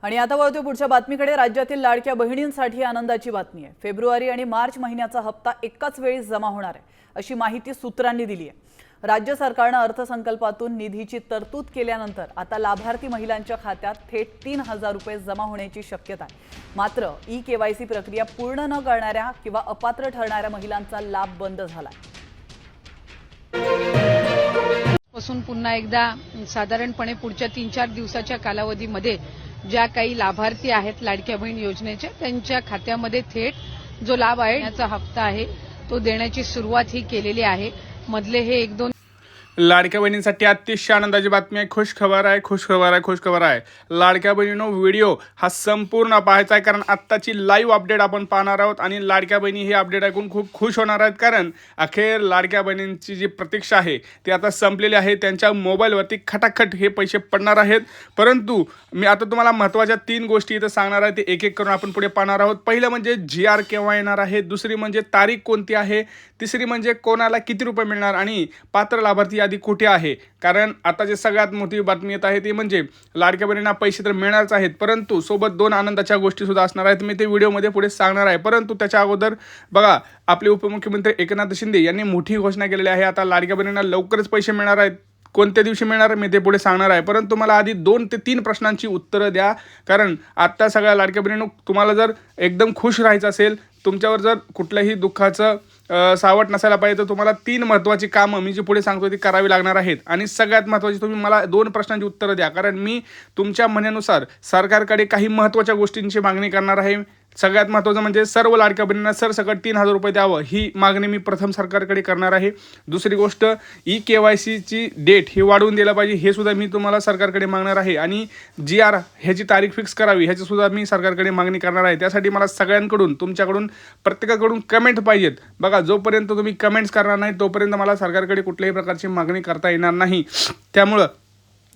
आणि आता वळतो पुढच्या बातमीकडे। राज्यातील लाडक्या बहिणींसाठी आनंदाची बातमी आहे। फेब्रुवारी आणि मार्च महिन्याचा हप्ता एकाच वेळी जमा होणार आहे, अशी माहिती सूत्रांनी दिली आहे। राज्य सरकारने अर्थसंकल्पातून निधीची तरतूद केल्यानंतर आता लाभार्थी महिलांच्या खात्यात थेट 3000 रुपये जमा होण्याची शक्यता आहे। मात्र ई-केवायसी प्रक्रिया पूर्ण न करणाऱ्या किंवा अपात्र ठरणाऱ्या महिलांचा लाभ बंद झाला आहे। पासून पुन्हा एकदा साधारणपणे पुढच्या 3-4 दिवसाच्या कालावधीमध्ये ज्या काही लाभार्थी आहेत लाडक्या बहीण योजनेच्या त्यांच्या खात्यामध्ये थेट जो लाभ आहे याचा हप्ता आहे तो देण्याची सुरुवात ही केलेली आहे। मधले हे 1-2 लाडक्या बहिणींसाठी अतिशय आनंदाची बातमी आहे। खुश खबर आहे। लाडक्या बहिणींनो, व्हिडिओ हा संपूर्ण पाहायचा आहे, कारण आत्ताची लाईव्ह अपडेट आपण पाहणार आहोत आणि लाडक्या बहिणी हे अपडेट ऐकून खूप खुश होणार आहेत, कारण अखेर लाडक्या बहिणींची जी प्रतीक्षा आहे ती आता संपलेली आहे। त्यांच्या मोबाईलवरती खटाखट हे पैसे पडणार आहेत। परंतु मी आता तुम्हाला महत्त्वाच्या 3 गोष्टी इथं सांगणार आहे, ते एक एक करून आपण पुढे पाहणार आहोत। पहिलं म्हणजे GR केव्हा येणार आहे, दुसरी म्हणजे तारीख कोणती आहे, तिसरी म्हणजे कोणाला किती रुपये मिळणार आणि पात्र लाभार्थी यादी कुठे आहे। कारण आता जे सगळ्यात मोठी बातमी येत आहे ती म्हणजे लाडक्या बहिणींना पैसे तर मिळणारच आहेत, परंतु सोबत 2 आनंदाच्या गोष्टी सुद्धा असणार आहेत। मी ते व्हिडिओमध्ये पुढे सांगणार आहे। परंतु त्याच्या अगोदर बघा, आपले उपमुख्यमंत्री एकनाथ शिंदे यांनी मोठी घोषणा केलेली आहे। आता लाडक्या बहिणींना लवकरच पैसे मिळणार आहेत। कोणत्या दिवशी मिळणार मी ते पुढे सांगणार आहे, परंतु मला आधी 2 ते 3 प्रश्नांची उत्तरं द्या। कारण आत्ता सगळ्या लाडक्या बहिणींनो, तुम्हाला जर एकदम खुश राहायचं असेल, तुमच्यावर जर कुठल्याही दुःखाचं सावट नसायला पाहिजे, तर तुम्हाला 3 महत्त्वाची कामं मी जी पुढे सांगतो ती करावी लागणार आहेत। आणि सगळ्यात महत्त्वाची, तुम्ही मला 2 प्रश्नांची उत्तरं द्या, कारण मी तुमच्या म्हणण्यानुसार सरकारकडे काही महत्त्वाच्या गोष्टींची मागणी करणार आहे। सगळ्यात महत्त्वाचं म्हणजे सर्व लाडक्या बहिणींना सरसकट 3000 रुपये द्यावं, ही मागणी मी प्रथम सरकारकडे करणार आहे। दुसरी गोष्ट, ई-केवायसीची डेट ही वाढवून द्यायला पाहिजे, हे सुद्धा मी तुम्हाला सरकारकडे मागणार आहे। आणि GR ह्याची तारीख फिक्स करावी, ह्याची सुद्धा मी सरकारकडे मागणी करणार आहे। त्यासाठी मला सगळ्यांकडून, तुमच्याकडून, प्रत्येकाकडून कमेंट पाहिजेत। बघा, जोपर्यंत तुम्ही कमेंट्स करणार नाही तोपर्यंत मला सरकारकडे कुठल्याही प्रकारची मागणी करता येणार नाही। त्यामुळं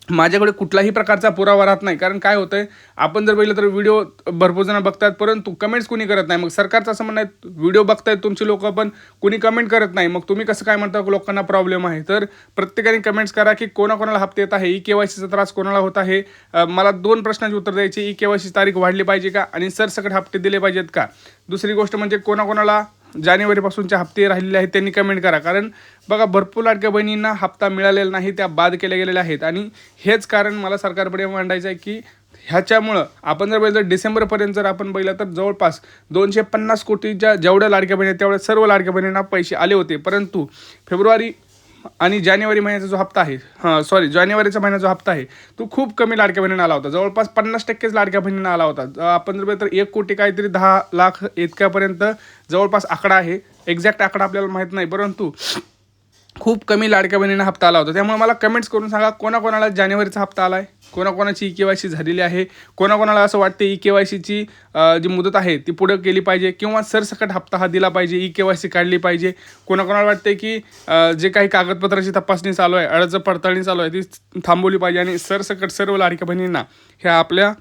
माझ्याकडे कुठलाही प्रकारचा पुरावा राहत नाही। कारण काय होतंय, आपण जर बघितलं तर व्हिडिओ भरपूर जण बघतात, परंतु कमेंट्स कोणी करत नाही। मग सरकारचं असं म्हणणं आहे, व्हिडिओ बघतायत तुमची लोक, पण कोणी कमेंट करत नाही, मग तुम्ही कसं काय म्हणता लोकांना प्रॉब्लेम आहे। तर प्रत्येकाने कमेंट्स करा की कोणाकोणाला हप्ते येत आहे, ई-केवायसीचा त्रास कोणाला होत आहे। मला 2 प्रश्नांची उत्तर द्यायची, ई-केवायसी तारीख वाढली पाहिजे का आणि सरसकट हप्ते दिले पाहिजेत का। दुसरी गोष्ट म्हणजे कोणाकोणाला जानेवारीपासूनचे हप्ते राहिलेले आहेत त्यांनी कमेंट करा। कारण बघा, भरपूर लाडक्या बहिणींना हप्ता मिळालेला नाही, त्या बाद केल्या गेलेल्या आहेत। आणि हेच कारण मला सरकारपुढे मांडायचं आहे की ह्याच्यामुळं आपण जर बघितलं, डिसेंबरपर्यंत जर आपण बघितलं तर जवळपास 250 कोटीच्या जेवढ्या लाडक्या बहिणी तेवढ्या सर्व लाडक्या बहिणींना पैसे आले होते। परंतु फेब्रुवारी आणि जानेवारी महिन्याचा जो हप्ता आहे, जानेवारीचा महिन्याचा जो हप्ता आहे तो खूप कमी लाडक्या बहिणींना आला होता। जवळपास 50% लाडक्या बहिणींना आला होता। आपण जर बघितलं तर 1 कोटी काहीतरी 10 लाख इतक्यापर्यंत जवळपास आकडा आहे। एक्झॅक्ट आकडा आपल्याला माहीत नाही, परंतु खूप कमी लाडक्या बहिणींना हप्ता आला होता। त्यामुळे मला कमेंट्स करून सांगा, कोणाकोणाला जानेवारीचा हप्ता आला आहे, कोणाकोणाची ई-केवायसी झालेली आहे, कोणाकोणाला असं वाटते ई-केवायसीची जी मुदत आहे ती पुढे केली पाहिजे किंवा सरसकट हप्ता हा दिला पाहिजे, ई-केवायसी काढली पाहिजे। कोणाकोणाला वाटते की जे काही कागदपत्राची तपासणी चालू आहे, अर्ज पडताळणी चालू आहे, ती थांबवली पाहिजे आणि सरसकट सर्व लाडक्या बहिणींना ह्या आपल्या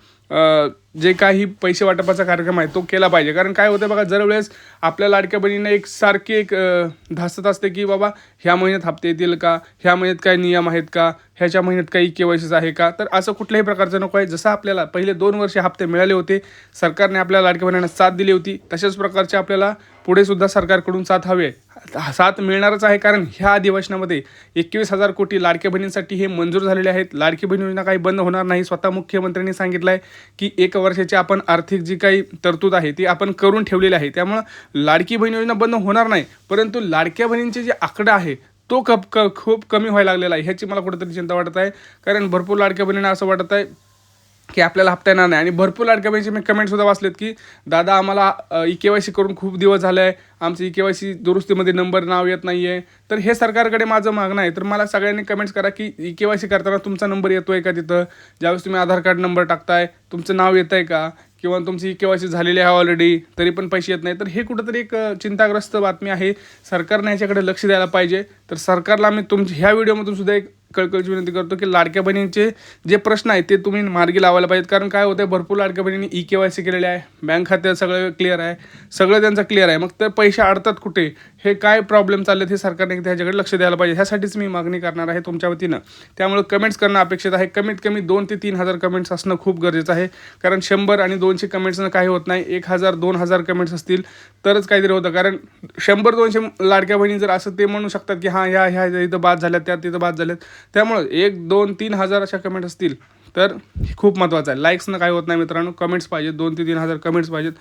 जे काही पैसे वाटपाचा कार्यक्रम आहे तो केला पाहिजे। कारण काय होतं बघा, दरवेळेस आपल्या लाडक्या बहिणींना सारखी धास्तीत असते की बाबा ह्या महिन्यात हप्ते येतील का, ह्या महिन्यात काय नियम आहेत का, ह्याच्या महिन्यात काही ई-केवायसीच आहे का। तर असं कुठल्याही प्रकारचं नको आहे। जसं आपल्याला पहिले 2 वर्ष हप्ते मिळाले होते, सरकारने आपल्या लाडक्या बहिणींना साथ दिली होती, तशाच प्रकारचे आपल्याला पुढे सुद्धा सरकारकडून साथ मिळणारच आहे। कारण ह्या अधिवेशनामध्ये 21,000 कोटी लाडक्या बहिणींसाठी हे मंजूर झालेले आहेत। लाडकी बहीण योजना काही बंद होणार नाही। स्वतः मुख्यमंत्र्यांनी सांगितलं आहे की 1 वर्षाची आपण आर्थिक जी काही तरतूद आहे ती आपण करून ठेवलेली आहे। त्यामुळं लाडकी बहीण योजना बंद होणार नाही, परंतु लाडक्या बहिणींचे जे आकडा आहे तो खूप कमी व्हायला लागलेला आहे। ह्याची मला कुठेतरी चिंता वाटत आहे। कारण भरपूर लाडक्या बहिणींना असं वाटत आहे की आपल्याला हप्ता येणार नाही। आणि भरपूर लाडक्या बहिणीचे मी कमेंटसुद्धा वाचलेत की दादा, आम्हाला ई-केवायसी करून खूप दिवस झाले आहे, आमचं ई-केवायसी दुरुस्तीमध्ये नाव येत नाही आहे। तर हे सरकारकडे माझं मागणं आहे। तर मला सगळ्यांनी कमेंट्स करा की ई-केवायसी करताना तुमचा नंबर येतो आहे का, तिथं ज्यावेळेस तुम्ही आधार कार्ड नंबर टाकताय तुमचं नाव येतं आहे का, किंवा तुमची ई-केवायसी झालेली आहे ऑलरेडी तरी पण पैसे येत नाही। तर हे कुठंतरी एक चिंताग्रस्त बातमी आहे। सरकारने ह्याच्याकडे लक्ष द्यायला पाहिजे। तर सरकारला मी ह्या व्हिडिओमधून सुद्धा एक कळकळीची विनंती करतो की लाडक्या बहिणींचे जे प्रश्न आहेत ते तुम्ही मार्गी लावायला पाहिजेत. कारण काय होतं, भरपूर लाडक्या बहिणींनी EKYC केलेले आहे, बँक खाते सगळं क्लिअर आहे, सगळं त्यांचं क्लिअर आहे. मग ते पैसे अडतात कुठे, हे काय प्रॉब्लेम चाललेत हे सरकारने ह्याच्याकडे लक्ष द्यायला पाहिजे. ह्यासाठीच मी मागणी करणार आहे तुमच्या वतीनं. त्यामुळे कमेंट्स करणं अपेक्षित आहे. कमीत कमी 2 ते 3 हजार कमेंट्स असणं खूप गरजेचं आहे. कारण 100 आणि 200 कमेंट्सनं काही होत नाही. 1000-2000 कमेंट्स असतील तरच काहीतरी होतं. कारण 100-200 लाडक्या बहिणी जर असं ते म्हणू शकतात की हां ह्या इथं बाद झाल्यात, त्या तिथं बाद झाल्यात. त्यामुळं 1-2-3 हजार अशा कमेंट असतील तर खूप महत्त्वाचं आहे. लाईक्सनं काय होत नाही मित्रांनो, कमेंट्स पाहिजेत, 2 ते 3 हजार कमेंट्स पाहिजेत.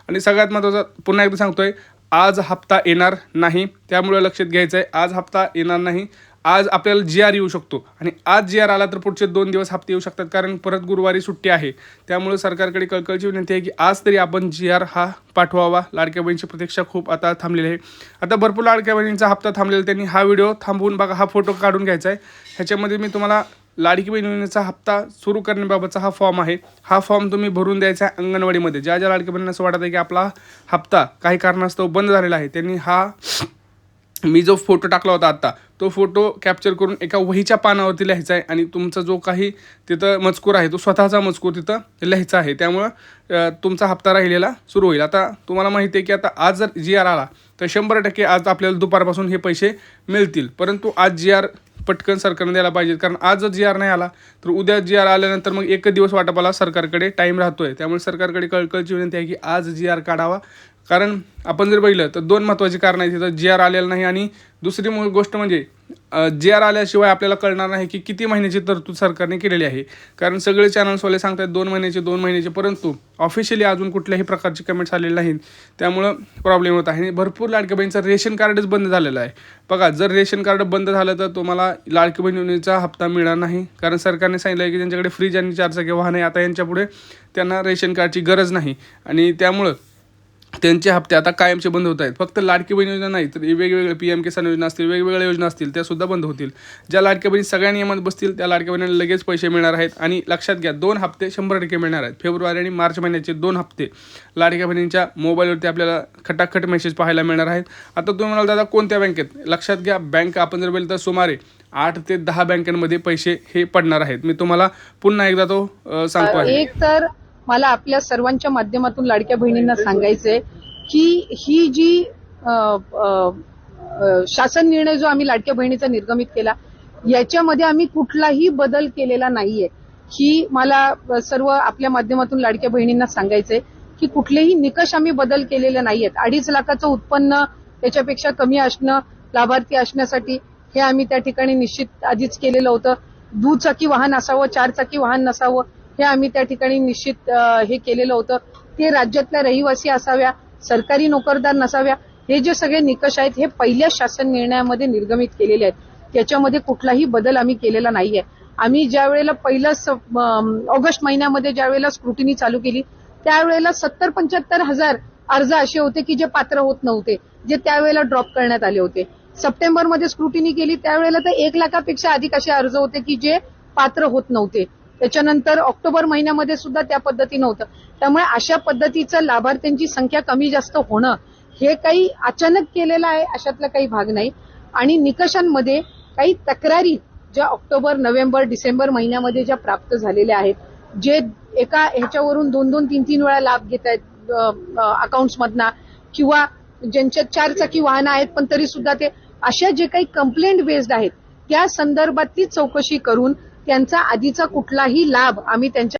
आणि सगळ्यात महत्त्वाचं पुन्हा एकदा सांगतोय, आज हप्ता येणार नाही, त्यामुळे लक्षात घ्यायचं आहे. आज हप्ता येणार नाही. आज आपल्याला GR येऊ शकतो आणि आज GR आला तर पुढचे 2 दिवस हप्ते येऊ शकतात. कारण परत गुरुवारी सुट्टी आहे. त्यामुळे सरकारकडे कळकळीची विनंती आहे की आज तरी आपण GR हा पाठवावा. लाडक्या बहिणीची प्रतीक्षा खूप आता थांबलेली आहे. आता भरपूर लाडक्या बहिणींचा हप्ता थांबलेला, त्यांनी हा व्हिडिओ थांबवून बघा, हा फोटो काढून घ्यायचा आहे. ह्याच्यामध्ये मी तुम्हाला लाडकी बहिणीचा हप्ता सुरू करण्याबाबतचा हा फॉर्म आहे. हा फॉर्म तुम्ही भरून द्यायचा आहे अंगणवाडीमध्ये. ज्या लाडक्या बहिणींना असं वाटत आहे की आपला हप्ता काही कारणास्तव बंद झालेला आहे, त्यांनी हा मी जो फोटो टाकला होता आत्ता, तो फोटो कॅप्चर करून एका वहीच्या पानावरती लिहायचा आहे आणि तुमचा जो काही तिथं मजकूर आहे तो स्वतःचा मजकूर तिथं लिहायचा आहे. त्यामुळं तुमचा हप्ता राहिलेला सुरू होईल. आता तुम्हाला माहिती आहे की आता आज जर GR आला तर 100% आज आपल्याला दुपारपासून हे पैसे मिळतील. परंतु आज GR पटकन सरकारने द्यायला पाहिजे. कारण आज जर GR नाही आला तर उद्या GR आल्यानंतर मग 1 दिवस वाटपाला सरकारकडे टाईम राहतोय. त्यामुळे सरकारकडे कळकळीची विनंती आहे की आज GR काढावा. कारण आपण जर बघितलं तर 2 महत्त्वाची कारणं आहेत तिथं. GR आलेलं नाही आणि दुसरी गोष्ट म्हणजे GR आल्याशिवाय आपल्याला कळणार नाही की किती महिन्याची तरतूद सरकारने केलेली आहे. कारण सगळे चॅनल्सवाले सांगतात 2 महिन्याचे, परंतु ऑफिशियली अजून कुठल्याही प्रकारची कमेंट्स आलेली नाहीत. त्यामुळं प्रॉब्लेम होत आहे. आणि भरपूर लाडक्या बहिणीचं रेशन कार्डच बंद झालेलं आहे. बघा, जर रेशन कार्ड बंद झालं तर तुम्हाला लाडकी बहिणीचा हप्ता मिळणार नाही. कारण सरकारने सांगितलं आहे की ज्यांच्याकडे फ्रीज आणि 4 चाकी वाहन आहे आता यांच्यापुढे त्यांना रेशन कार्डची गरज नाही आणि त्यामुळं त्यांचे हप्ते आता कायमचे बंद होत आहेत. फक्त लाडकी बहीण योजना नाही तर वेगवेगळे PM किसान योजना असतील, वेगवेगळ्या योजना असतील, त्यासुद्धा बंद होतील. ज्या लाडक्या बहिणी सगळ्या नियमात बसतील त्या लाडक्या बहिणींना लगेच पैसे मिळणार आहेत. आणि लक्षात घ्या, 2 हप्ते 100% मिळणार आहेत. फेब्रुवारी आणि मार्च महिन्याचे 2 हप्ते लाडक्या बहिणींच्या मोबाईलवरती आपल्याला खटाखट मेसेज पाहायला मिळणार आहेत. आता तुम्ही म्हणाल दादा कोणत्या बँकेत, लक्षात घ्या, बँक आपण जर बोललं तर सुमारे 8 ते 10 बँकांमध्ये पैसे हे पडणार आहेत. मी तुम्हाला पुन्हा एकदा तो सांगतो आहे. एक तर मला आपल्या सर्वांच्या माध्यमातून लाडक्या बहिणींना सांगायचंय की ही जी शासन निर्णय जो आम्ही लाडक्या बहिणीचा निर्गमित केला याच्यामध्ये आम्ही कुठलाही बदल केलेला नाहीये. ही मला सर्व आपल्या माध्यमातून लाडक्या बहिणींना सांगायचंय की कुठलेही निकष आम्ही बदल केलेले नाहीयेत. 2.5 लाखाचं उत्पन्न त्याच्यापेक्षा कमी असणं लाभार्थी असण्यासाठी हे आम्ही त्या ठिकाणी निश्चित आधीच केलेलं होतं. दुचाकी वाहन असावं, 4 चाकी वाहन नसावं हे आम्ही त्या ठिकाणी निश्चित हे केलेलं होतं. ते राज्यातल्या रहिवासी असाव्या, सरकारी नोकरदार नसाव्या, हे जे सगळे निकष आहेत हे पहिल्या शासन निर्णयामध्ये निर्गमित केलेले आहेत. त्याच्यामध्ये कुठलाही बदल आम्ही केलेला नाहीये. आम्ही ज्या वेळेला पहिलं ऑगस्ट महिन्यामध्ये ज्या वेळेला स्क्रुटिनी चालू केली त्यावेळेला 70-75 हजार अर्ज असे होते की जे पात्र होत नव्हते, जे त्यावेळेला ड्रॉप करण्यात आले होते. सप्टेंबरमध्ये स्क्रुटिनी केली त्यावेळेला तर 1 लाखापेक्षा अधिक असे अर्ज होते की जे पात्र होत नव्हते. त्याच्यानंतर ऑक्टोबर महिन्यामध्ये सुद्धा त्या पद्धतीनं होतं. त्यामुळे अशा पद्धतीचं लाभार्थ्यांची संख्या कमी जास्त होणं हे काही अचानक केलेलं आहे अशातला काही भाग नाही. आणि निकषांमध्ये काही तक्रारी ज्या ऑक्टोबर, नोव्हेंबर, डिसेंबर महिन्यामध्ये ज्या प्राप्त झालेल्या आहेत, जे एका ह्याच्यावरून 2-2, 3-3 वेळा लाभ घेत आहेत अकाउंट्समधना, किंवा ज्यांच्या 4 चाकी वाहनं आहेत पण तरी सुद्धा ते अशा जे काही कंप्लेंट बेस्ड आहेत त्या संदर्भातली चौकशी करून त्यांचा आधीचा कुठलाही लाभ आम्ही त्यांच्या